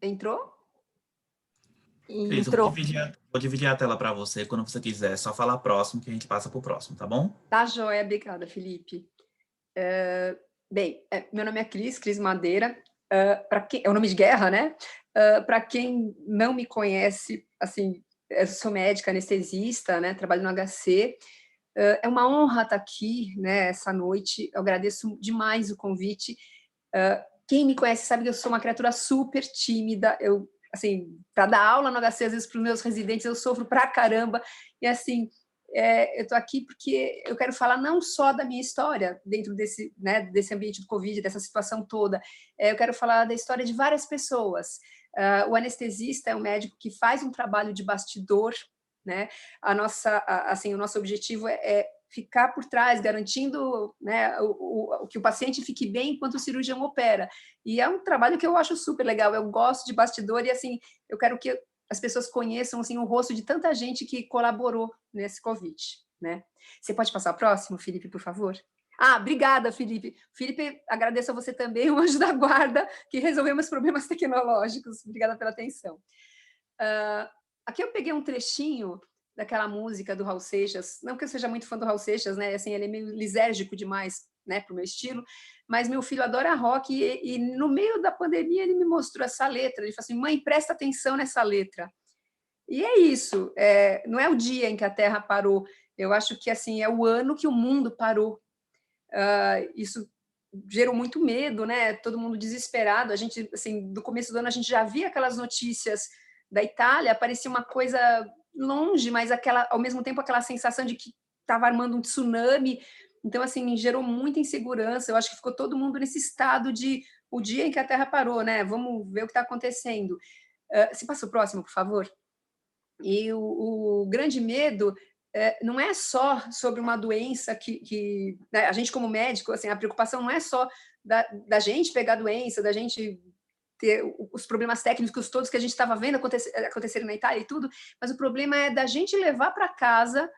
Entrou? Cris, Entrou. vou dividir a tela para você. Quando você quiser, é só falar próximo que a gente passa para o próximo, tá bom? Tá joia, obrigada, Felipe. Bem, meu nome é Cris Madeira. É o nome de guerra, né? Para quem não me conhece, assim, eu sou médica anestesista, né? Trabalho no HC. É uma honra estar aqui, né? Essa noite. Eu agradeço demais o convite. Quem me conhece sabe que eu sou uma criatura super tímida. Eu, assim, para dar aula no HC, às vezes para os meus residentes, eu sofro pra caramba. E assim, eu estou aqui porque eu quero falar não só da minha história dentro desse, né, desse ambiente do Covid, dessa situação toda. Eu quero falar da história de várias pessoas. O anestesista é um médico que faz um trabalho de bastidor, né? Assim, o nosso objetivo é ficar por trás, garantindo, né, que o paciente fique bem enquanto o cirurgião opera. E é um trabalho que eu acho super legal. Eu gosto de bastidor e assim, eu quero que as pessoas conheçam assim o rosto de tanta gente que colaborou nesse convite, né? Você pode passar o próximo, Felipe, por favor? Obrigada, Felipe. Felipe, agradeço a você também, o anjo da guarda, que resolveu meus problemas tecnológicos. Obrigada pela atenção. Aqui eu peguei um trechinho daquela música do Raul Seixas, não que eu seja muito fã do Raul Seixas, né? Assim, ele é meio lisérgico demais, né, para o meu estilo, mas meu filho adora rock e no meio da pandemia ele me mostrou essa letra. Ele falou assim: mãe, presta atenção nessa letra. E é isso, não é o dia em que a Terra parou, eu acho que assim é o ano que o mundo parou. Isso gerou muito medo, né? Todo mundo desesperado. A gente, assim, do começo do ano a gente já via aquelas notícias da Itália, parecia uma coisa longe, mas ao mesmo tempo aquela sensação de que estava armando um tsunami. Então, assim, gerou muita insegurança. Eu acho que ficou todo mundo nesse estado de o dia em que a Terra parou, né? Vamos ver o que está acontecendo. Se passa o próximo, por favor. E o grande medo não é só sobre uma doença que né, a gente como médico, assim, a preocupação não é só da gente pegar a doença, da gente ter os problemas técnicos todos que a gente estava vendo acontecerem na Itália e tudo, mas o problema é da gente levar para casa,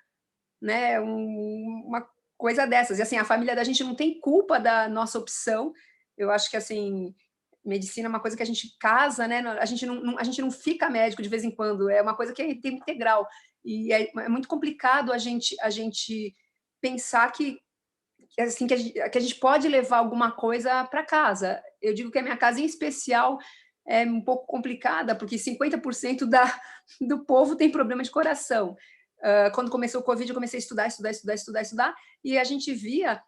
né, uma coisa dessas. E assim, a família da gente não tem culpa da nossa opção. Eu acho que assim, medicina é uma coisa que a gente casa, né? A gente não fica médico de vez em quando, é uma coisa que é tempo integral. E é muito complicado a gente pensar assim, que a gente pode levar alguma coisa para casa. Eu digo que a minha casa, em especial, é um pouco complicada, porque 50% do povo tem problema de coração. Quando começou o Covid, eu comecei a estudar, e a gente via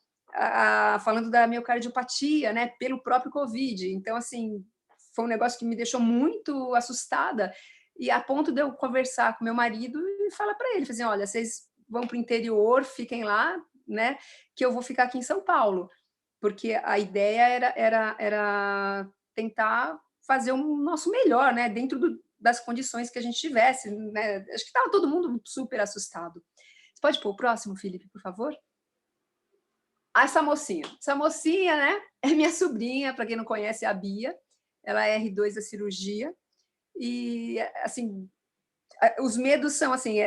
falando da miocardiopatia, né, pelo próprio Covid. Então, assim, foi um negócio que me deixou muito assustada, e a ponto de eu conversar com meu marido e falar para ele, assim, olha, vocês vão para o interior, fiquem lá, né, que eu vou ficar aqui em São Paulo, porque a ideia era tentar fazer o nosso melhor, né, dentro das condições que a gente tivesse, né? Acho que estava todo mundo super assustado. Você pode pôr o próximo, Felipe, por favor? Essa mocinha, né, é minha sobrinha, para quem não conhece, é a Bia, ela é R2 da cirurgia, e, assim, os medos são assim,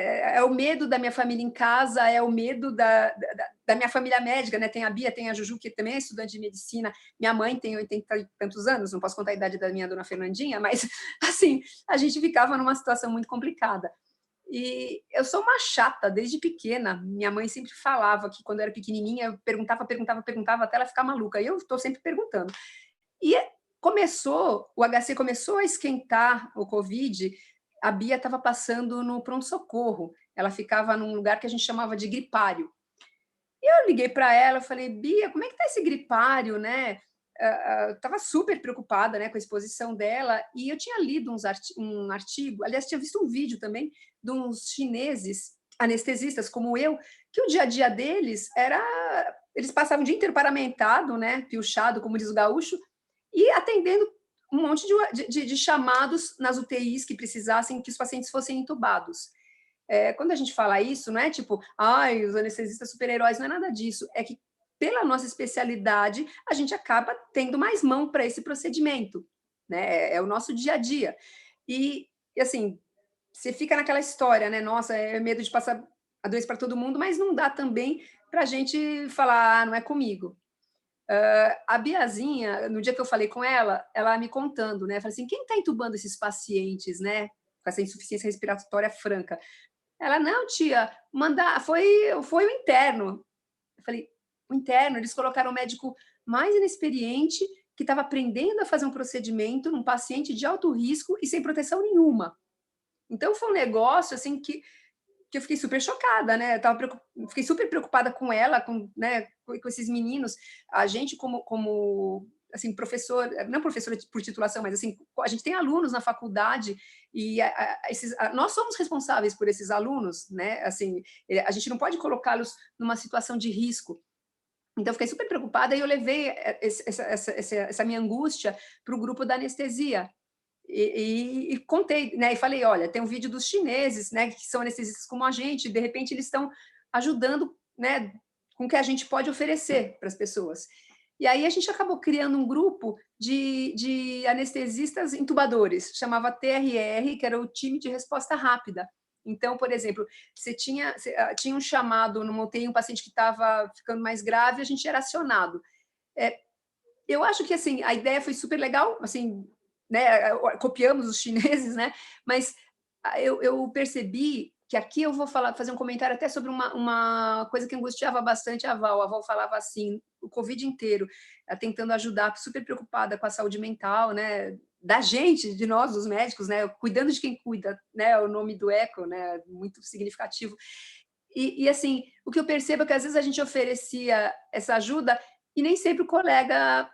o medo da minha família em casa, é o medo da minha família médica, né? Tem a Bia, tem a Juju, que também é estudante de medicina, minha mãe tem 80 e tantos anos, não posso contar a idade da minha dona Fernandinha, mas assim, a gente ficava numa situação muito complicada. E eu sou uma chata desde pequena. Minha mãe sempre falava que quando eu era pequenininha, eu perguntava até ela ficar maluca. E eu estou sempre perguntando. E o HC começou a esquentar o Covid, a Bia estava passando no pronto-socorro. Ela ficava num lugar que a gente chamava de gripário. E eu liguei para ela, falei, Bia, como é que está esse gripário, né? Estava super preocupada, né, com a exposição dela, e eu tinha lido um artigo, aliás, tinha visto um vídeo também de uns chineses anestesistas como eu, que o dia a dia deles era, eles passavam o dia inteiro paramentado, né, piochado, como diz o gaúcho, e atendendo um monte de chamados nas UTIs que precisassem que os pacientes fossem entubados. Quando a gente fala isso, não é tipo, ai, os anestesistas super-heróis, não é nada disso, é que pela nossa especialidade, a gente acaba tendo mais mão para esse procedimento, né? É o nosso dia a dia. E assim, você fica naquela história, né? Nossa, é medo de passar a doença para todo mundo, mas não dá também para a gente falar, não é comigo. A Biazinha, no dia que eu falei com ela me contando, né? Falei assim, quem está entubando esses pacientes, né? Com essa insuficiência respiratória franca? Ela, não, tia, foi o interno. Eu falei, o interno, eles colocaram um médico mais inexperiente que estava aprendendo a fazer um procedimento num paciente de alto risco e sem proteção nenhuma. Então, foi um negócio assim que eu fiquei super chocada, né? Fiquei super preocupada com ela, né, com esses meninos. A gente, como assim, professor, não professora por titulação, mas assim, a gente tem alunos na faculdade e nós somos responsáveis por esses alunos, né? Assim, a gente não pode colocá-los numa situação de risco. Então, eu fiquei super preocupada e eu levei essa minha angústia para o grupo da anestesia. E contei, né? E falei, olha, tem um vídeo dos chineses, né? Que são anestesistas como a gente, de repente eles estão ajudando, né? Com o que a gente pode oferecer para as pessoas. E aí a gente acabou criando um grupo de anestesistas intubadores, chamava TRR, que era o time de resposta rápida. Então, por exemplo, tinha um chamado no UTI, um paciente que estava ficando mais grave, a gente era acionado. Eu acho que assim a ideia foi super legal, assim, né? Copiamos os chineses, né? Mas eu percebi que aqui eu vou fazer um comentário até sobre uma coisa que angustiava bastante a Val. A Val falava assim, o Covid inteiro, tentando ajudar, super preocupada com a saúde mental, né? Da gente, de nós, dos médicos, né? Cuidando de quem cuida, né? O nome do ECO, né? Muito significativo. E assim, o que eu percebo é que às vezes a gente oferecia essa ajuda e nem sempre o colega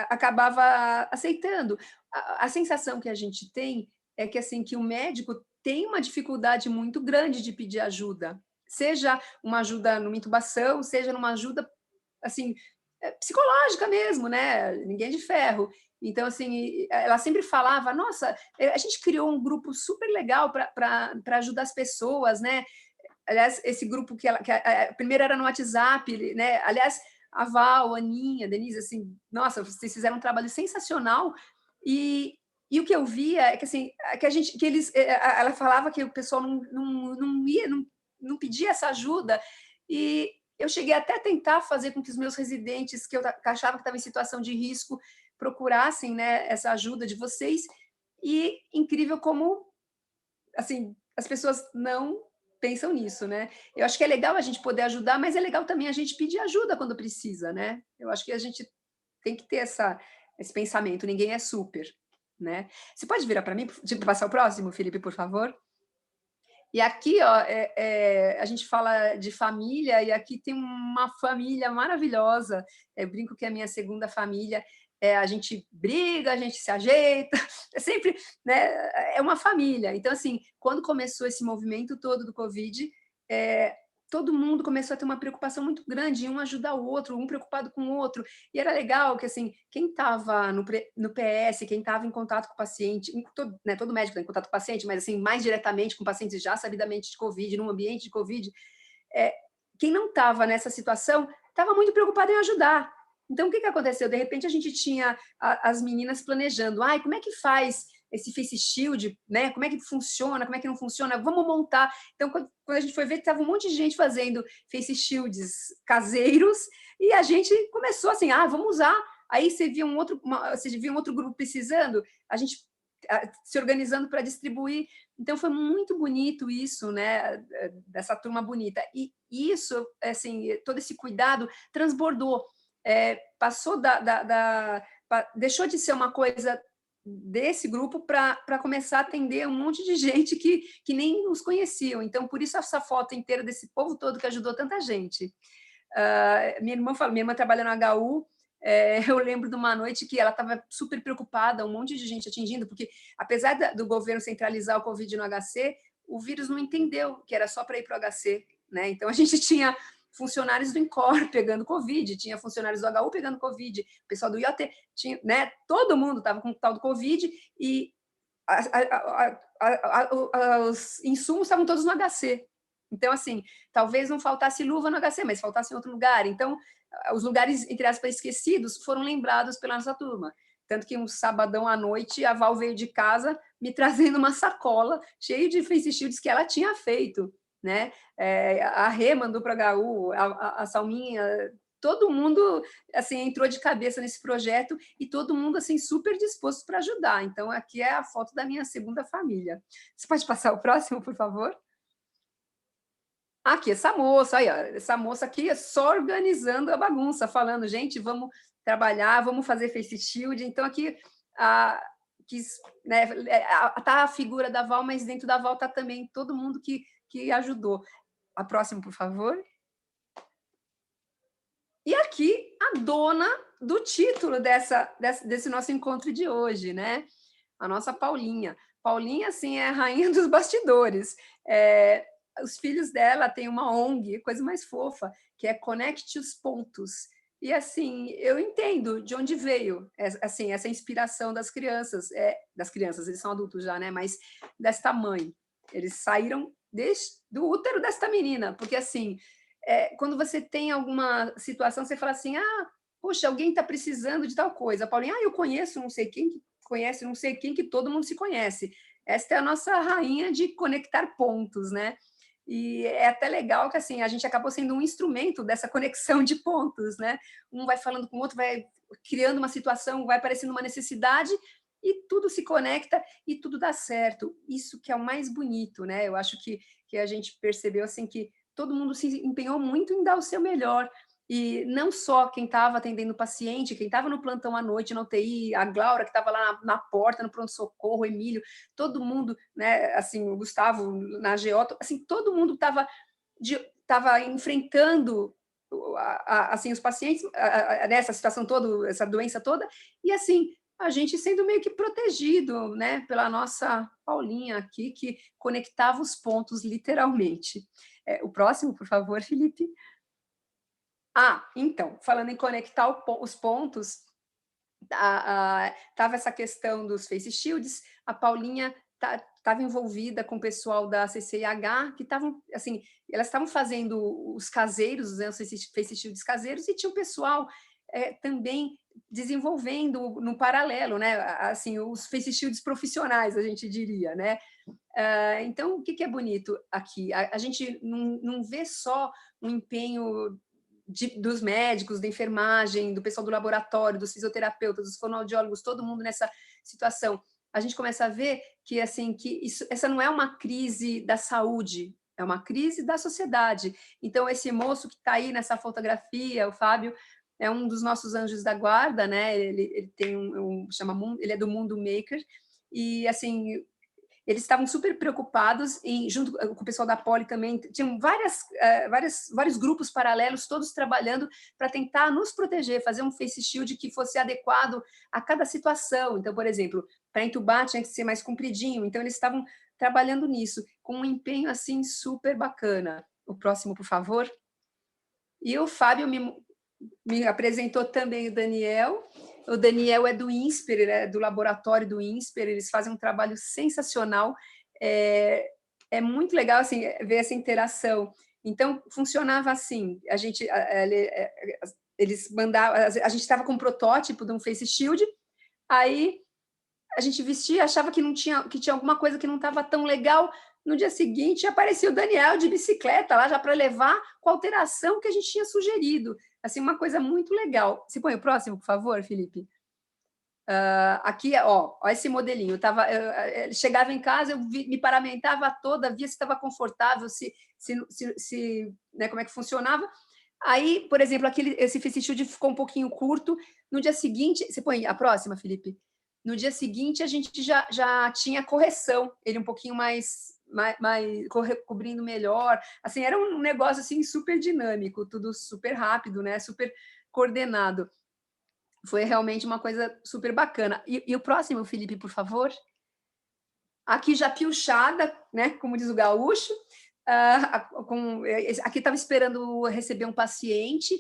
acabava aceitando. A sensação que a gente tem é que assim que o médico tem uma dificuldade muito grande de pedir ajuda, seja uma ajuda numa intubação, seja numa ajuda assim psicológica mesmo, né? Ninguém é de ferro. Então, assim, ela sempre falava, nossa, a gente criou um grupo super legal para ajudar as pessoas, né? Aliás, esse grupo primeiro era no WhatsApp, né? Aliás, a Val, a Aninha, a Denise, assim, nossa, vocês fizeram um trabalho sensacional. E o que eu via é que assim, ela falava que o pessoal não pedia essa ajuda. E eu cheguei até a tentar fazer com que os meus residentes, que eu achava que estavam em situação de risco, procurassem, né, essa ajuda de vocês. E incrível como assim, as pessoas não pensam nisso, né? Eu acho que é legal a gente poder ajudar, mas é legal também a gente pedir ajuda quando precisa, né? Eu acho que a gente tem que ter esse pensamento, ninguém é super, né? Você pode virar para mim, passar o próximo, Felipe, por favor? E aqui, ó, a gente fala de família, e aqui tem uma família maravilhosa. Eu brinco que é a minha segunda família. A gente briga, a gente se ajeita, é sempre, né, é uma família. Então, assim, quando começou esse movimento todo do Covid, todo mundo começou a ter uma preocupação muito grande, um ajudar o outro, um preocupado com o outro. E era legal que, assim, quem estava no PS, quem estava em contato com o paciente, todo médico está em contato com o paciente, mas, assim, mais diretamente com pacientes já sabidamente de Covid, num ambiente de Covid, quem não estava nessa situação estava muito preocupado em ajudar. Então, o que aconteceu? De repente, a gente tinha as meninas planejando, como é que faz esse face shield, né? Como é que funciona, como é que não funciona? Vamos montar. Então, quando a gente foi ver, estava um monte de gente fazendo face shields caseiros e a gente começou assim, vamos usar. Aí você via um outro grupo precisando, a gente se organizando para distribuir. Então, foi muito bonito isso, né? Dessa turma bonita. E isso, assim, todo esse cuidado transbordou. Passou deixou de ser uma coisa desse grupo para começar a atender um monte de gente que nem os conheciam. Então, por isso essa foto inteira desse povo todo que ajudou tanta gente. Minha irmã trabalha no HU, eu lembro de uma noite que ela estava super preocupada, um monte de gente atingindo, porque apesar do governo centralizar o Covid no HC, o vírus não entendeu que era só para ir para o HC, né? Então, a gente tinha funcionários do INCOR pegando Covid, tinha funcionários do HU pegando Covid, o pessoal do IoT, tinha, né? Todo mundo estava com o tal do Covid e os insumos estavam todos no HC. Então, assim, talvez não faltasse luva no HC, mas faltasse em outro lugar. Então, os lugares, entre aspas, esquecidos foram lembrados pela nossa turma. Tanto que um sabadão à noite, a Val veio de casa me trazendo uma sacola cheia de face shields que ela tinha feito, né? A Rê mandou para a HU, a Salminha, todo mundo assim entrou de cabeça nesse projeto e todo mundo assim super disposto para ajudar. Então aqui é a foto da minha segunda família. Você pode passar o próximo, por favor? Aqui, essa moça, aí, ó, essa moça aqui é só organizando a bagunça, falando, gente, vamos trabalhar, vamos fazer face shield. Então, aqui, quis, né, tá a figura da Val, mas dentro da Val está também todo mundo que ajudou. A próxima, por favor. E aqui, a dona do título desse nosso encontro de hoje, né? A nossa Paulinha. Paulinha, assim, é a rainha dos bastidores. Os filhos dela têm uma ONG, coisa mais fofa, que é Conecte os Pontos. E, assim, eu entendo de onde veio assim, essa inspiração das crianças, eles são adultos já, né? Mas desta mãe. Eles saíram do útero desta menina, porque, assim, quando você tem alguma situação, você fala assim, poxa, alguém está precisando de tal coisa. A Paulinha, eu conheço não sei quem que conhece não sei quem, que todo mundo se conhece. Esta é a nossa rainha de conectar pontos, né? E é até legal que assim a gente acabou sendo um instrumento dessa conexão de pontos, né? Um vai falando com o outro, vai criando uma situação, vai aparecendo uma necessidade e tudo se conecta e tudo dá certo. Isso que é o mais bonito, né? Eu acho que a gente percebeu assim que todo mundo se empenhou muito em dar o seu melhor. E não só quem estava atendendo o paciente, quem estava no plantão à noite, na UTI, a Glaura, que estava lá na porta, no pronto-socorro, o Emílio, todo mundo, né, assim, o Gustavo na AGO, assim, todo mundo estava enfrentando assim, os pacientes nessa situação toda, essa doença toda, e assim, a gente sendo meio que protegido, né, pela nossa Paulinha aqui, que conectava os pontos literalmente. O próximo, por favor, Felipe. Então, falando em conectar os pontos, estava essa questão dos face shields, a Paulinha estava envolvida com o pessoal da CCIH, que estavam, assim, elas estavam fazendo os caseiros, né, os face shields caseiros, e tinha o pessoal também desenvolvendo no paralelo, né, assim, os face shields profissionais, a gente diria, né. Então, o que é bonito aqui? A gente não vê só um empenho dos médicos, da enfermagem, do pessoal do laboratório, dos fisioterapeutas, dos fonoaudiólogos, todo mundo nessa situação. A gente começa a ver que assim que essa não é uma crise da saúde, é uma crise da sociedade. Então esse moço que está aí nessa fotografia, o Fábio, é um dos nossos anjos da guarda, né? Ele tem ele é do Mundo Maker e assim eles estavam super preocupados, junto com o pessoal da Poli também, tinham vários grupos paralelos, todos trabalhando para tentar nos proteger, fazer um face shield que fosse adequado a cada situação. Então, por exemplo, para entubar tinha que ser mais compridinho, então eles estavam trabalhando nisso, com um empenho assim super bacana. O próximo, por favor. E o Fábio me apresentou também o Daniel. O Daniel é do INSPER, do laboratório do INSPER, eles fazem um trabalho sensacional. É muito legal assim, ver essa interação. Então, funcionava assim, eles mandavam, a gente estava com um protótipo de um face shield, aí a gente vestia, achava que tinha alguma coisa que não estava tão legal. No dia seguinte, apareceu o Daniel de bicicleta lá já para levar com a alteração que a gente tinha sugerido. Assim, uma coisa muito legal. Você põe o próximo, por favor, Felipe? Aqui, ó esse modelinho. Eu chegava em casa, eu me paramentava toda, via se estava confortável, né, como é que funcionava. Aí, por exemplo, esse face shield ficou um pouquinho curto. No dia seguinte, você põe a próxima, Felipe? No dia seguinte, a gente já tinha correção, ele um pouquinho mais cobrindo melhor. Assim, era um negócio assim super dinâmico, tudo super rápido, né? Super coordenado. Foi realmente uma coisa super bacana. E o próximo, Felipe, por favor? Aqui já piochada, né? Como diz o gaúcho. Aqui estava esperando receber um paciente,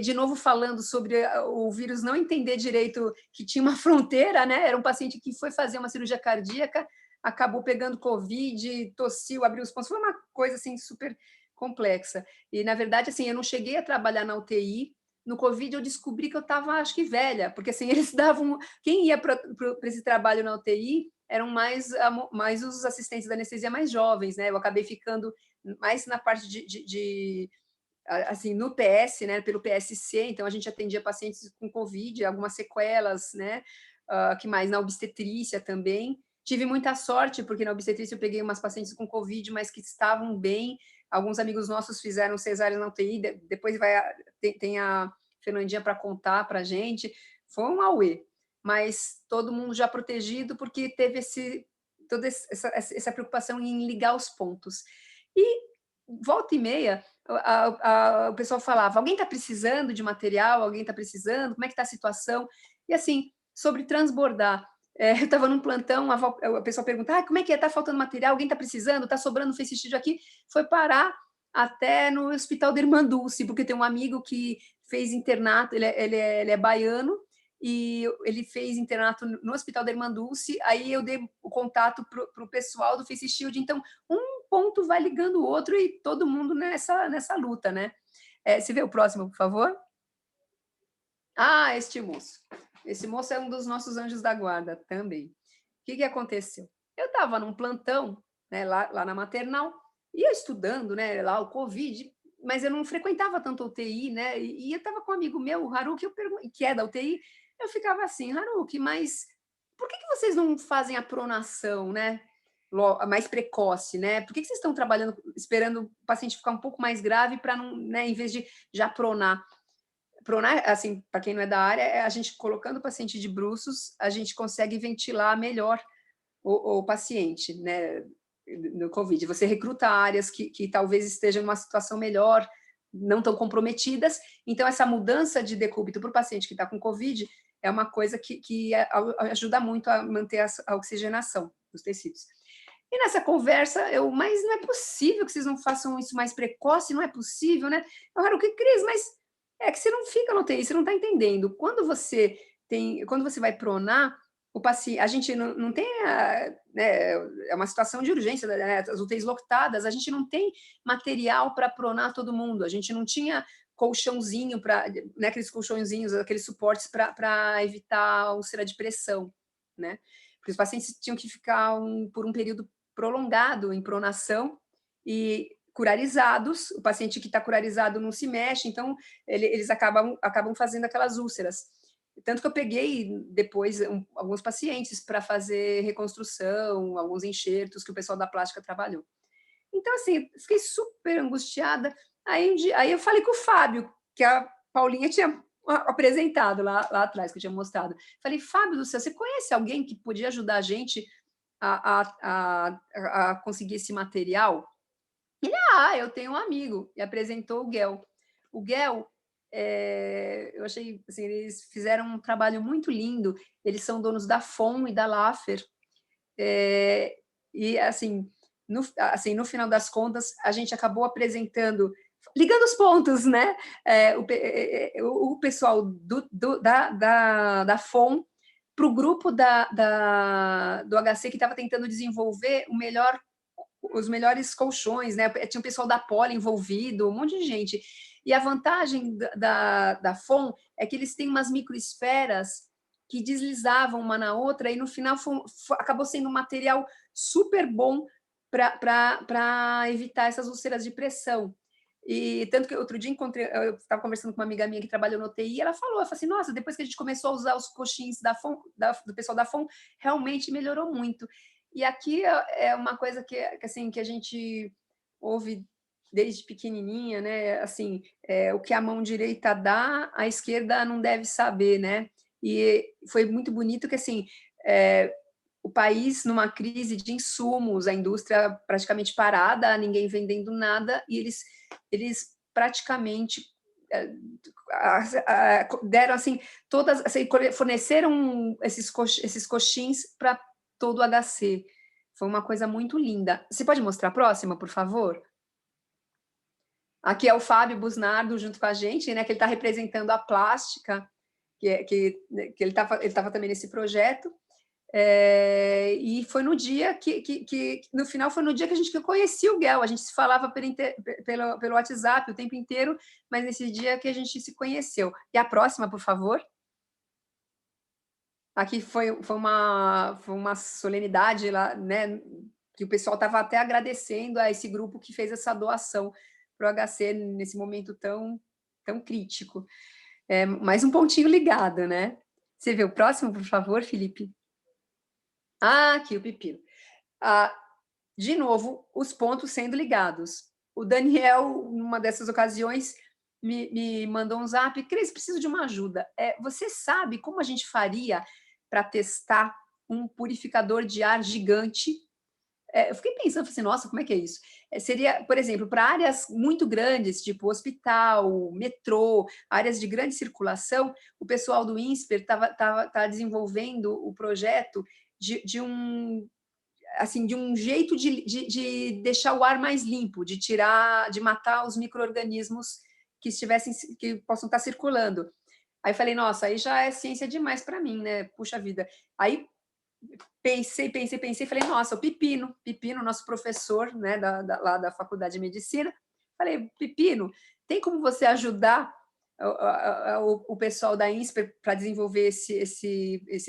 de novo falando sobre o vírus não entender direito que tinha uma fronteira, né? Era um paciente que foi fazer uma cirurgia cardíaca, acabou pegando Covid, tossiu, abriu os pontos, foi uma coisa assim super complexa. E na verdade, assim, eu não cheguei a trabalhar na UTI. No Covid eu descobri que eu estava, acho que velha, porque assim eles davam, quem ia para esse trabalho na UTI eram mais os assistentes da anestesia mais jovens, né? Eu acabei ficando mais na parte assim, no PS, né, pelo PSC, então a gente atendia pacientes com Covid, algumas sequelas, né, que mais? Na obstetrícia também. Tive muita sorte, porque na obstetrícia eu peguei umas pacientes com Covid, mas que estavam bem. Alguns amigos nossos fizeram cesárea na UTI, depois tem a Fernandinha para contar para a gente. Foi um auê, mas todo mundo já protegido, porque teve toda essa preocupação em ligar os pontos. E volta e meia, o pessoal falava, alguém está precisando de material? Alguém está precisando? Como é que está a situação? E assim, sobre transbordar. Eu estava num plantão, a pessoa pergunta, como é que é? Está faltando material? Alguém está precisando? Está sobrando face shield aqui? Foi parar até no Hospital da Irmã Dulce, porque tem um amigo que fez internato, ele é baiano, e ele fez internato no Hospital da Irmã Dulce, aí eu dei o contato para o pessoal do Face Shield, então um ponto vai ligando o outro e todo mundo nessa luta, né? Você vê o próximo, por favor? Este moço. Esse moço é um dos nossos anjos da guarda também. O que aconteceu? Eu estava num plantão, né, lá na maternal, ia estudando, né, lá o Covid, mas eu não frequentava tanto a UTI, né, e eu estava com um amigo meu, o Haruki, que é da UTI, eu ficava assim, Haruki, mas por que vocês não fazem a pronação, né, mais precoce, né? Por que vocês estão trabalhando, esperando o paciente ficar um pouco mais grave para não, né, em vez de já pronar? Pronar, assim, para quem não é da área, a gente colocando o paciente de bruços, a gente consegue ventilar melhor o paciente, né, no Covid. Você recruta áreas que talvez estejam numa situação melhor, não tão comprometidas. Então, essa mudança de decúbito para o paciente que está com Covid é uma coisa que ajuda muito a manter a oxigenação dos tecidos. E nessa conversa, mas não é possível que vocês não façam isso mais precoce, não é possível, né? Eu falo, que Cris, mas é que você não fica no UTI, você não está entendendo. Quando você vai pronar, o paciente, a gente não tem, né, é uma situação de urgência, né, as UTIs lotadas, a gente não tem material para pronar todo mundo, a gente não tinha colchãozinho, né, aqueles colchãozinhos, aqueles suportes para evitar úlcera de pressão, né? Porque os pacientes tinham que ficar por um período prolongado em pronação e curarizados, o paciente que está curarizado não se mexe, então eles acabam fazendo aquelas úlceras. Tanto que eu peguei depois alguns pacientes para fazer reconstrução, alguns enxertos que o pessoal da plástica trabalhou. Então, assim, fiquei super angustiada. Aí eu falei com o Fábio, que a Paulinha tinha apresentado lá atrás, que eu tinha mostrado. Falei, Fábio do céu, você conhece alguém que podia ajudar a gente a conseguir esse material? Ele, eu tenho um amigo, e apresentou o Guel. O Guel, eu achei, assim, eles fizeram um trabalho muito lindo, eles são donos da FOM e da Laffer, e, assim, no final das contas, a gente acabou apresentando, ligando os pontos, né? O pessoal da FOM para o grupo do HC que estava tentando desenvolver os melhores colchões, né? Tinha o pessoal da Poli envolvido, um monte de gente. E a vantagem da FOM é que eles têm umas microesferas que deslizavam uma na outra, e no final acabou sendo um material super bom para evitar essas úlceras de pressão. E tanto que outro dia eu estava conversando com uma amiga minha que trabalhou no TI, ela falou assim, nossa, depois que a gente começou a usar os coxins do pessoal da FOM, realmente melhorou muito. E aqui é uma coisa assim, que a gente ouve desde pequenininha, né? Assim, o que a mão direita dá, a esquerda não deve saber, né? E foi muito bonito que, assim, o país numa crise de insumos, a indústria praticamente parada, ninguém vendendo nada, e eles praticamente deram assim forneceram esses coxins para todo o HC. Foi uma coisa muito linda. Você pode mostrar a próxima, por favor? Aqui é o Fábio Busnardo junto com a gente, né? Que ele está representando a plástica, que ele estava também nesse projeto. E foi no dia que no final foi no dia que eu conheci o Guel. A gente se falava pelo WhatsApp o tempo inteiro, mas nesse dia que a gente se conheceu. E a próxima, por favor. Aqui foi uma solenidade lá, né? Que o pessoal estava até agradecendo a esse grupo que fez essa doação o HC nesse momento tão crítico. Mais um pontinho ligado, né? Você vê o próximo, por favor, Felipe? Aqui, o pepino. De novo, os pontos sendo ligados. O Daniel, numa dessas ocasiões, me mandou um zap: Cris, preciso de uma ajuda. Você sabe como a gente faria para testar um purificador de ar gigante? Eu fiquei pensando, assim, nossa, como é que é isso? Seria, por exemplo, para áreas muito grandes, tipo hospital, metrô, áreas de grande circulação, o pessoal do INSPER tá desenvolvendo o projeto de um jeito de deixar o ar mais limpo, de matar os micro-organismos que possam estar circulando. Aí falei, nossa, aí já é ciência demais para mim, né? Puxa vida. Aí pensei, falei, nossa, o Pepino, nosso professor, né, lá da Faculdade de Medicina, falei, Pepino, tem como você ajudar o pessoal da INSPER para desenvolver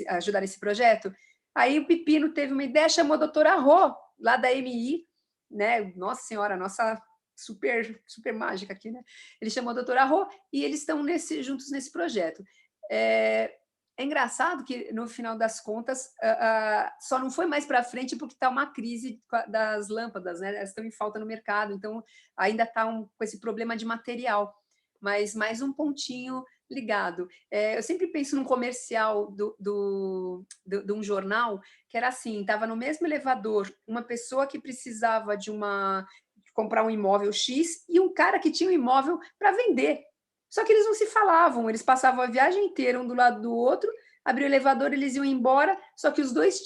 ajudar esse projeto? Aí o Pepino teve uma ideia, chamou a doutora Rô, lá da MI, né? Nossa Senhora, nossa super mágica aqui, né? Ele chamou a doutora Rô e eles estão juntos nesse projeto. É engraçado que, no final das contas, só não foi mais para frente porque está uma crise das lâmpadas, né? Elas estão em falta no mercado, então ainda está com esse problema de material. Mas mais um pontinho ligado. Eu sempre penso num comercial de um jornal que era assim, estava no mesmo elevador uma pessoa que precisava de comprar um imóvel X e um cara que tinha um imóvel para vender. Só que eles não se falavam, eles passavam a viagem inteira um do lado do outro, abriu o elevador, eles iam embora, só que os dois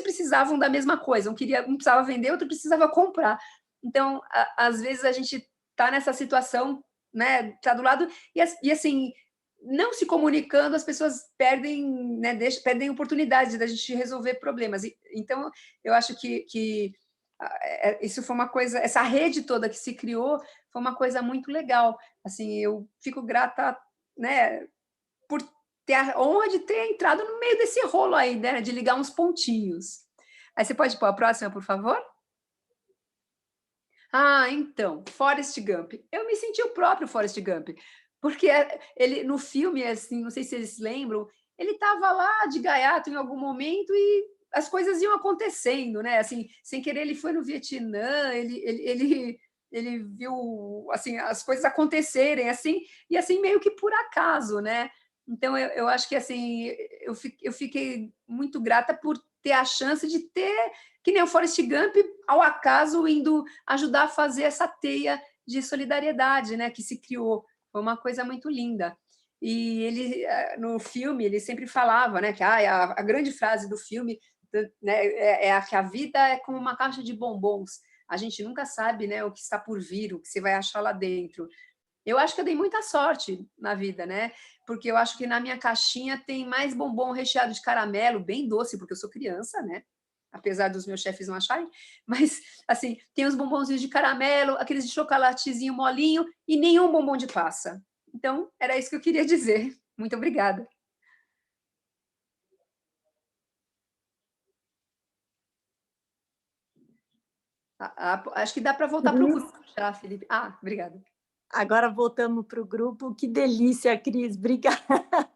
precisavam da mesma coisa, um precisava vender, outro precisava comprar. Então, às vezes a gente está nessa situação, né, tá do lado e assim, não se comunicando, as pessoas perdem, né, perdem oportunidade da gente resolver problemas. Então, eu acho que isso foi uma coisa, essa rede toda que se criou foi uma coisa muito legal. Assim, eu fico grata, né, por ter a honra de ter entrado no meio desse rolo aí, né, de ligar uns pontinhos. Aí você pode pôr a próxima, por favor? Então, Forrest Gump. Eu me senti o próprio Forrest Gump, porque ele no filme, assim, não sei se vocês lembram, ele estava lá de gaiato em algum momento e as coisas iam acontecendo, né? Assim, sem querer ele foi no Vietnã, ele viu assim as coisas acontecerem assim e assim meio que por acaso, né? Então eu acho que assim eu fiquei muito grata por ter a chance de ter que nem o Forrest Gump ao acaso indo ajudar a fazer essa teia de solidariedade, né, que se criou. Foi uma coisa muito linda. E ele, no filme, ele sempre falava, né, que a grande frase do filme, né, que a vida é como uma caixa de bombons. A gente nunca sabe, né, o que está por vir, o que você vai achar lá dentro. Eu acho que eu dei muita sorte na vida, né? Porque eu acho que na minha caixinha tem mais bombom recheado de caramelo, bem doce, porque eu sou criança, né? Apesar dos meus chefes não acharem, mas assim, tem os bombonzinhos de caramelo, aqueles de chocolatezinho molinho e nenhum bombom de passa. Então, era isso que eu queria dizer. Muito obrigada. Acho que dá para voltar para o grupo já, Felipe. Obrigada. Agora voltamos para o grupo. Que delícia, Cris. Obrigada.